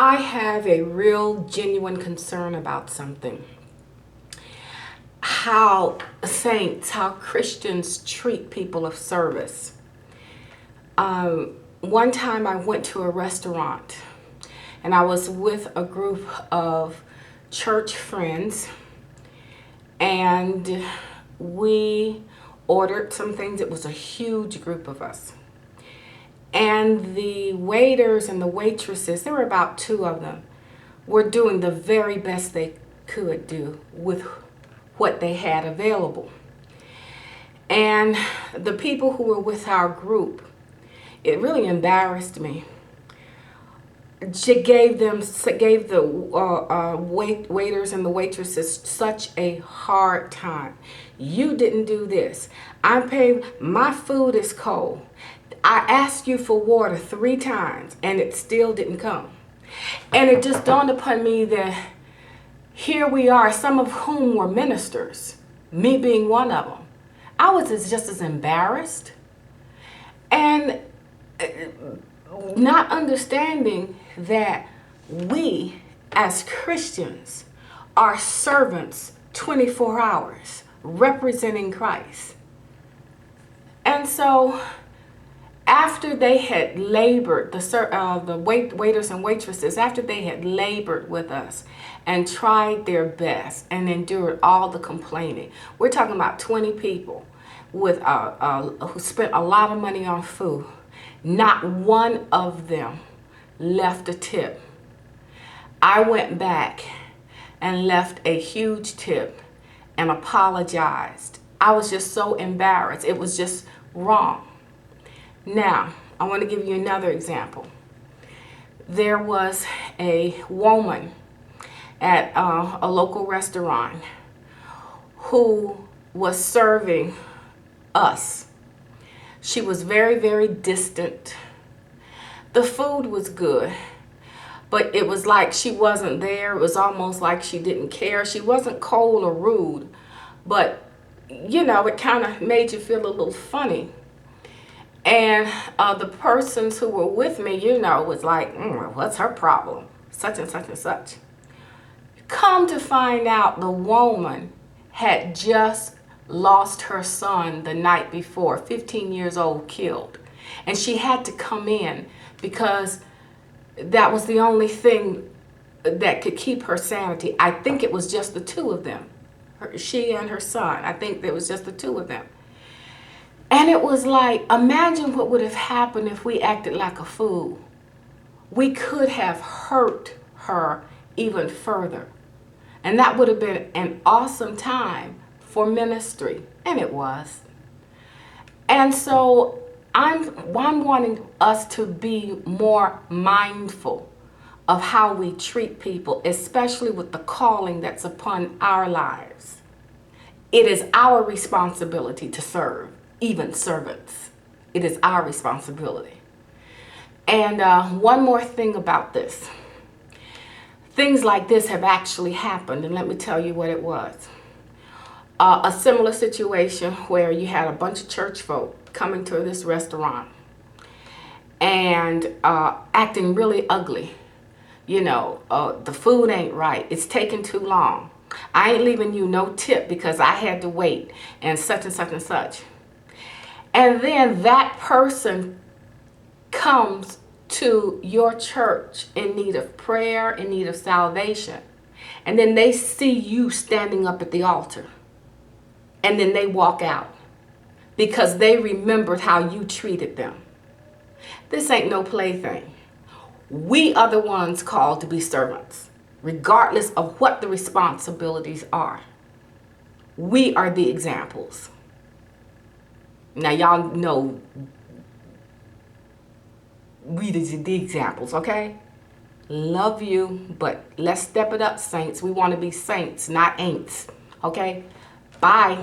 I have a real genuine concern about something. How saints, how Christians treat people of service. One time I went to a restaurant and I was with a group of church friends, and we ordered some things. It was a huge group of us. And the waiters and the waitresses, there were about two of them, were doing the very best they could do with what they had available. And the people who were with our group, it really embarrassed me. She gave the waiters and the waitresses such a hard time. You didn't do this. I'm paying. My food is cold. I asked you for water 3 times and it still didn't come. And it just dawned upon me that here we are, some of whom were ministers, me being one of them. I was just as embarrassed and not understanding that we as Christians are servants 24 hours representing Christ. And so after they had labored, the waiters and waitresses, after they had labored with us and tried their best and endured all the complaining, we're talking about 20 people with who spent a lot of money on food. Not one of them left a tip. I went back and left a huge tip and apologized. I was just so embarrassed. It was just wrong. Now, I want to give you another example. There was a woman at a local restaurant who was serving us. She was very, very distant. The food was good, but it was like she wasn't there. It was almost like she didn't care. She wasn't cold or rude, but you know, it kind of made you feel a little funny. And the persons who were with me, you know, was like, what's her problem? Such and such and such. Come to find out, the woman had just lost her son the night before, 15 years old, killed. And she had to come in because that was the only thing that could keep her sanity. I think it was just the two of them, she and her son. I think there was just the two of them. And it was like, imagine what would have happened if we acted like a fool. We could have hurt her even further. And that would have been an awesome time for ministry. And it was. And so I'm wanting us to be more mindful of how we treat people, especially with the calling that's upon our lives. It is our responsibility to serve. Even servants. It is our responsibility. And one more thing about this. Things like this have actually happened, and let me tell you what it was. A similar situation where you had a bunch of church folk coming to this restaurant and acting really ugly. You know, the food ain't right. It's taking too long. I ain't leaving you no tip because I had to wait, and such and such and such. And then that person comes to your church in need of prayer, in need of salvation. And then they see you standing up at the altar. And then they walk out because they remembered how you treated them. This ain't no plaything. We are the ones called to be servants, regardless of what the responsibilities are. We are the examples. Now, y'all know we the examples, okay? Love you, but let's step it up, saints. We want to be saints, not ain'ts, okay? Bye.